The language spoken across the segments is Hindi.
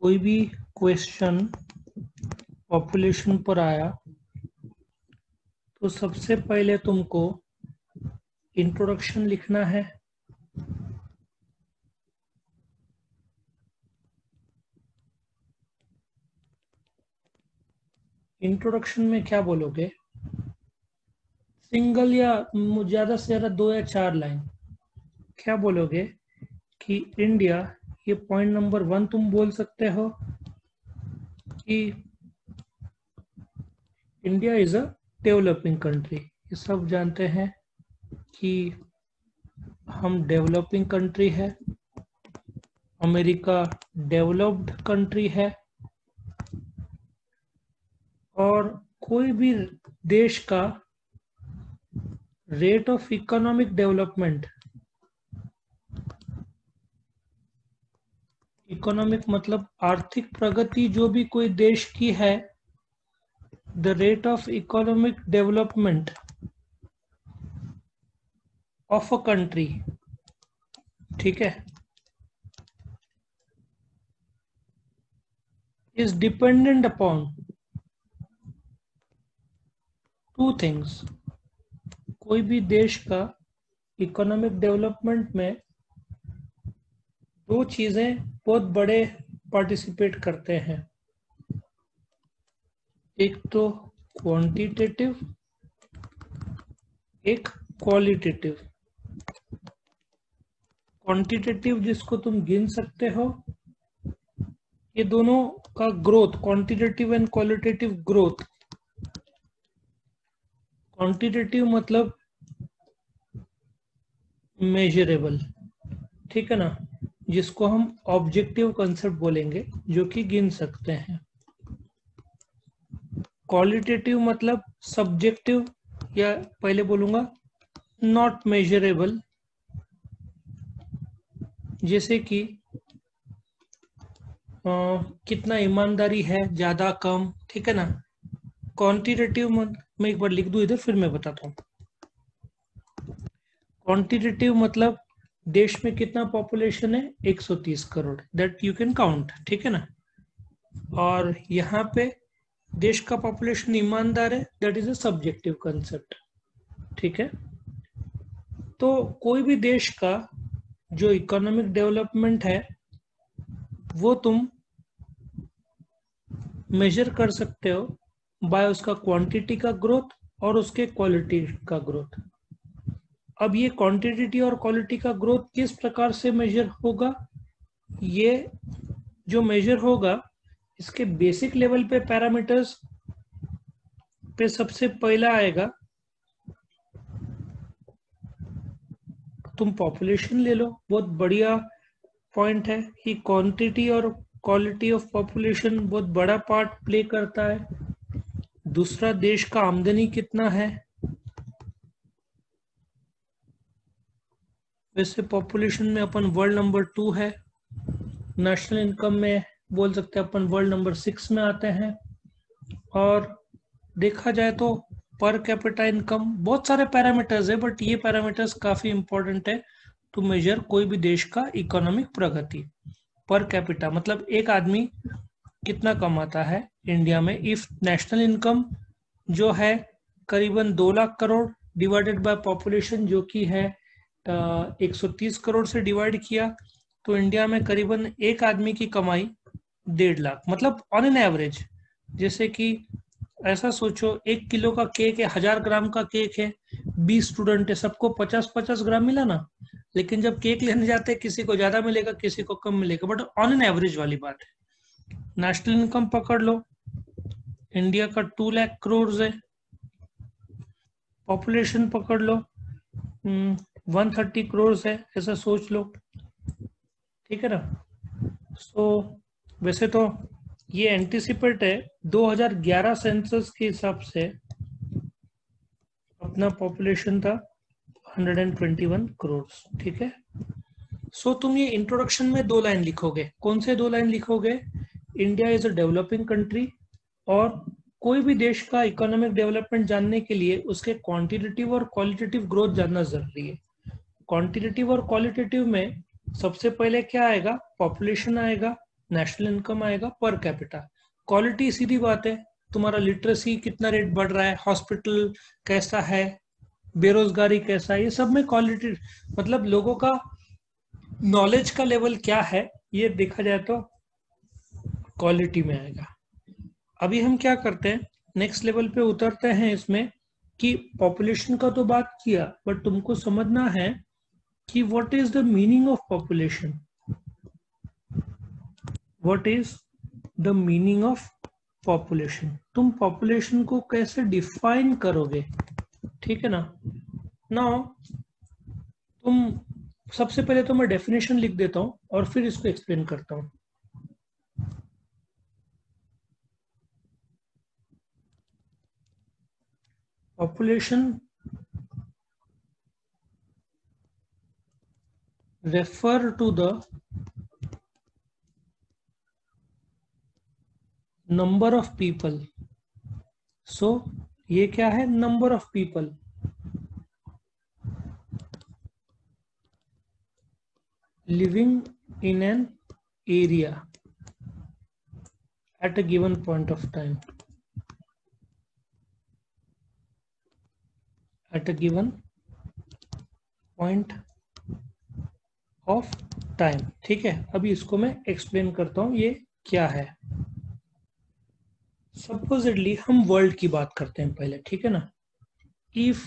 कोई भी क्वेश्चन पॉपुलेशन पर आया तो सबसे पहले तुमको इंट्रोडक्शन लिखना है। इंट्रोडक्शन में क्या बोलोगे? सिंगल या ज्यादा से ज्यादा 2 या 4 लाइन क्या बोलोगे कि इंडिया, ये पॉइंट नंबर 1 तुम बोल सकते हो कि India is a developing country. ये सब जानते हैं कि हम डेवलपिंग कंट्री है, अमेरिका डेवलप्ड कंट्री है, और कोई भी देश का rate of economic development, economic मतलब आर्थिक प्रगति जो भी कोई देश की है, the rate of economic development of a country, ठीक है, इज डिपेंडेंट अपॉन 2 थिंग्स। कोई भी देश का इकोनॉमिक डेवलपमेंट में 2 चीजें बहुत बड़े पार्टिसिपेट करते हैं। एक तो क्वांटिटेटिव, एक क्वालिटेटिव। क्वांटिटेटिव जिसको तुम गिन सकते हो, ये दोनों का growth, quantitative and qualitative growth. Quantitative मतलब मेजरेबल, ठीक है ना, जिसको हम ऑब्जेक्टिव कंसेप्ट बोलेंगे, जो कि गिन सकते हैं। क्वालिटेटिव मतलब सब्जेक्टिव, या पहले बोलूंगा नॉट मेजरेबल, जैसे कि कितना ईमानदारी है, ज्यादा कम, ठीक है ना। क्वांटिटेटिव मैं एक बार लिख दूं इधर, फिर मैं बताता हूँ। क्वांटिटेटिव मतलब देश में कितना पॉपुलेशन है, 130 crore, that you can count, ठीक है ना। और यहाँ पे देश का पॉपुलेशन ईमानदार है, that is a subjective concept, ठीक है। तो कोई भी देश का जो इकोनॉमिक डेवलपमेंट है वो तुम मेजर कर सकते हो बाय उसका क्वांटिटी का ग्रोथ और उसके क्वालिटी का ग्रोथ। अब ये क्वांटिटी और क्वालिटी का ग्रोथ किस प्रकार से मेजर होगा? ये जो मेजर होगा, इसके बेसिक लेवल पे पैरामीटर्स पे सबसे पहला आएगा, तुम पॉपुलेशन ले लो, बहुत बढ़िया पॉइंट है कि क्वांटिटी और क्वालिटी ऑफ पॉपुलेशन बहुत बड़ा पार्ट प्ले करता है। दूसरा, देश का आमदनी कितना है। वैसे पॉपुलेशन में अपन वर्ल्ड नंबर 2 है, नेशनल इनकम में बोल सकते हैं अपन वर्ल्ड नंबर 6 में आते हैं, और देखा जाए तो पर कैपिटा इनकम, बहुत सारे पैरामीटर्स है, बट ये पैरामीटर्स काफी इंपॉर्टेंट है टू मेजर कोई भी देश का इकोनॉमिक प्रगति। पर कैपिटा मतलब एक आदमी कितना कमाता है इंडिया में। इफ नेशनल इनकम जो है करीबन 2 lakh crore divided by population जो कि है 130 करोड़ से डिवाइड किया, तो इंडिया में करीबन एक आदमी की कमाई 1.5 लाख, मतलब ऑन एन एवरेज। जैसे कि ऐसा सोचो, 1 किलो का केक है, 1000 ग्राम का केक है, 20 स्टूडेंट है, सबको 50-50 ग्राम मिला ना। लेकिन जब केक लेने जाते हैं, किसी को ज्यादा मिलेगा, किसी को कम मिलेगा, बट ऑन एन एवरेज वाली बात है। नेशनल इनकम पकड़ लो, इंडिया का 2 लाख करोड़ है। पॉपुलेशन पकड़ लो, 130 करोड़ है, ऐसा सोच लो, ठीक है ना। सो वैसे तो ये एंटिसिपेट है, 2011 सेंसस के हिसाब से अपना पॉपुलेशन था 121 करोड़, ठीक है। सो तुम ये इंट्रोडक्शन में 2 लाइन लिखोगे। कौन से 2 लाइन लिखोगे? India is a developing country, और कोई भी देश का इकोनॉमिक डेवलपमेंट जानने के लिए उसके क्वांटिटेटिव और क्वालिटेटिव ग्रोथ जानना जरूरी है। क्वांटिटेटिव और क्वालिटेटिव में सबसे पहले क्या आएगा? पॉपुलेशन आएगा, नेशनल इनकम आएगा पर कैपिटा। क्वालिटी सीधी बात है, तुम्हारा लिटरेसी कितना रेट बढ़ रहा है, हॉस्पिटल कैसा है, बेरोजगारी कैसा है, ये सब में क्वालिटी मतलब लोगों का नॉलेज का लेवल क्या है, ये देखा जाए तो क्वालिटी में आएगा। अभी हम क्या करते हैं, नेक्स्ट लेवल पे उतरते हैं इसमें कि पॉपुलेशन का तो बात किया, बट तुमको समझना है कि what is the meaning of population, what is the meaning of population, तुम पॉपुलेशन को कैसे डिफाइन करोगे, ठीक है ना। नाउ तुम सबसे पहले तो मैं डेफिनेशन लिख देता हूं और फिर इसको एक्सप्लेन करता हूं। Population refer to the number of people. So ये क्या है, number of people living in an area at a given point of time. At a given point of time, ठीक है। अभी इसको मैं एक्सप्लेन करता हूं ये क्या है। सपोजिटली हम वर्ल्ड की बात करते हैं पहले, ठीक है ना। इफ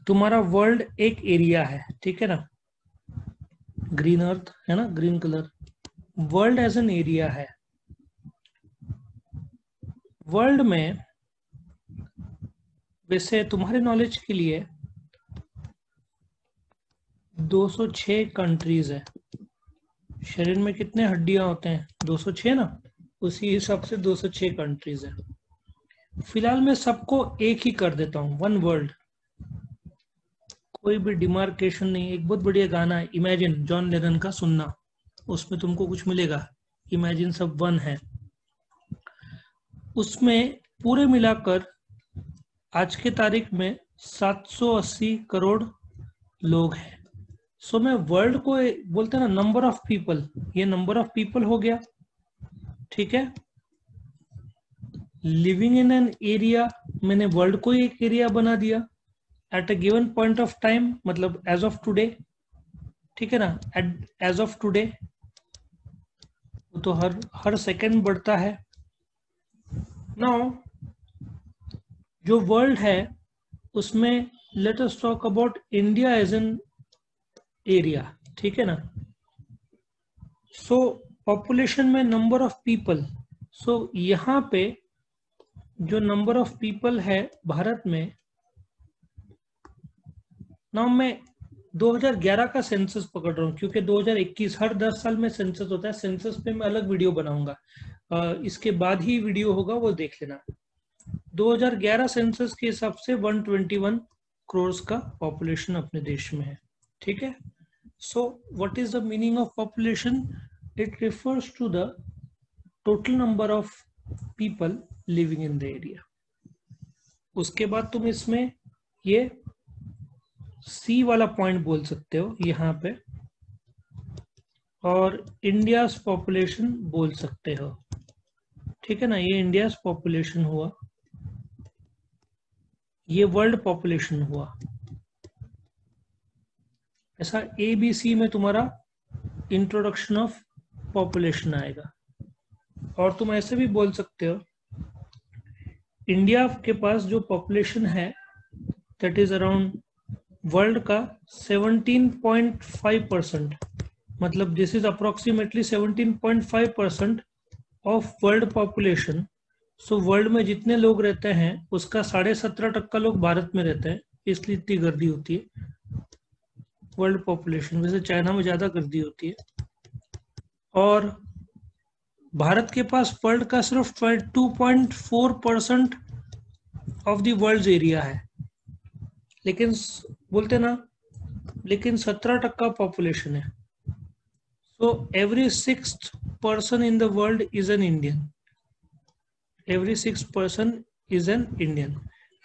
तुम्हारा वर्ल्ड एक एरिया है, ठीक है ना, ग्रीन अर्थ है ना, green colour, world as an area है। वर्ल्ड में वैसे तुम्हारे नॉलेज के लिए 206 कंट्रीज है। शरीर में कितने हड्डियां होते हैं, 206 ना, उसी हिसाब से 206 कंट्रीज है। फिलहाल मैं सबको एक ही कर देता हूँ, वन वर्ल्ड, कोई भी डिमार्केशन नहीं। एक बहुत बढ़िया गाना है इमेजिन, जॉन लेनन का, सुनना, उसमें तुमको कुछ मिलेगा, इमेजिन सब वन है। उसमें पूरे मिलाकर आज के तारीख में 780 करोड़ लोग हैं। सो मैं वर्ल्ड को बोलते हैं ना नंबर ऑफ पीपल, ये नंबर ऑफ पीपल हो गया, ठीक है। लिविंग इन एन एरिया, मैंने वर्ल्ड को एक एरिया बना दिया। At a given point of time मतलब एज ऑफ टुडे, ठीक है ना, एज ऑफ टुडे, तो हर सेकंड बढ़ता है। नाउ जो वर्ल्ड है उसमें let us talk about India as an area, ठीक है ना। सो पॉपुलेशन में नंबर ऑफ पीपल, सो यहाँ पे जो नंबर ऑफ पीपल है भारत में, ना मैं 2011 का सेंसस पकड़ रहा हूँ क्योंकि 2021 हर 10 साल में सेंसस होता है। सेंसस पे मैं अलग वीडियो बनाऊंगा, इसके बाद ही वीडियो होगा, वो देख लेना। 2011 सेंसस के हिसाब से 121 करोड़ का पॉपुलेशन अपने देश में है, ठीक है। So what is the meaning of population, it refers to the total number of people living in the area. उसके बाद तुम इसमें ये सी वाला पॉइंट बोल सकते हो यहाँ पे, और इंडियाज पॉपुलेशन बोल सकते हो, ठीक है ना। ये इंडियाज पॉपुलेशन हुआ, ये वर्ल्ड पॉपुलेशन हुआ। ऐसा ABC में तुम्हारा इंट्रोडक्शन ऑफ पॉपुलेशन आएगा। और तुम ऐसे भी बोल सकते हो इंडिया के पास जो पॉपुलेशन है दैट इज अराउंड वर्ल्ड का 17.5%, मतलब this is approximately 17.5% of world population. So world में जितने लोग रहते हैं उसका 17.5% लोग भारत में रहते हैं, इसलिए इतनी गर्दी होती है वर्ल्ड पॉपुलेशन। वैसे चाइना में ज्यादा गर्दी होती है। और भारत के पास वर्ल्ड का सिर्फ 2.4% ऑफ द वर्ल्ड एरिया है, लेकिन बोलते ना, लेकिन 17% पॉपुलेशन है। So every 6th person in the world is an Indian, every 6th person is an Indian.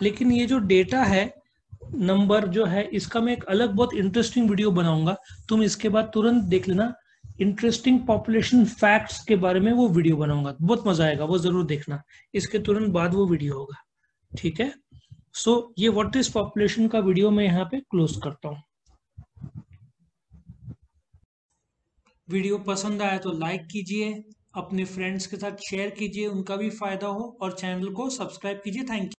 लेकिन ये जो डेटा है, नंबर जो है, इसका मैं एक अलग बहुत इंटरेस्टिंग वीडियो बनाऊंगा, तुम इसके बाद तुरंत देख लेना। इंटरेस्टिंग पॉपुलेशन फैक्ट्स के बारे में वो वीडियो बनाऊंगा, बहुत मजा आएगा, वो जरूर देखना। इसके तुरंत बाद वो वीडियो होगा, ठीक है। सो ये व्हाट इज पॉपुलेशन का वीडियो मैं यहाँ पे क्लोज करता हूँ। वीडियो पसंद आया तो लाइक कीजिए, अपने फ्रेंड्स के साथ शेयर कीजिए, उनका भी फायदा हो, और चैनल को सब्सक्राइब कीजिए। Thank you.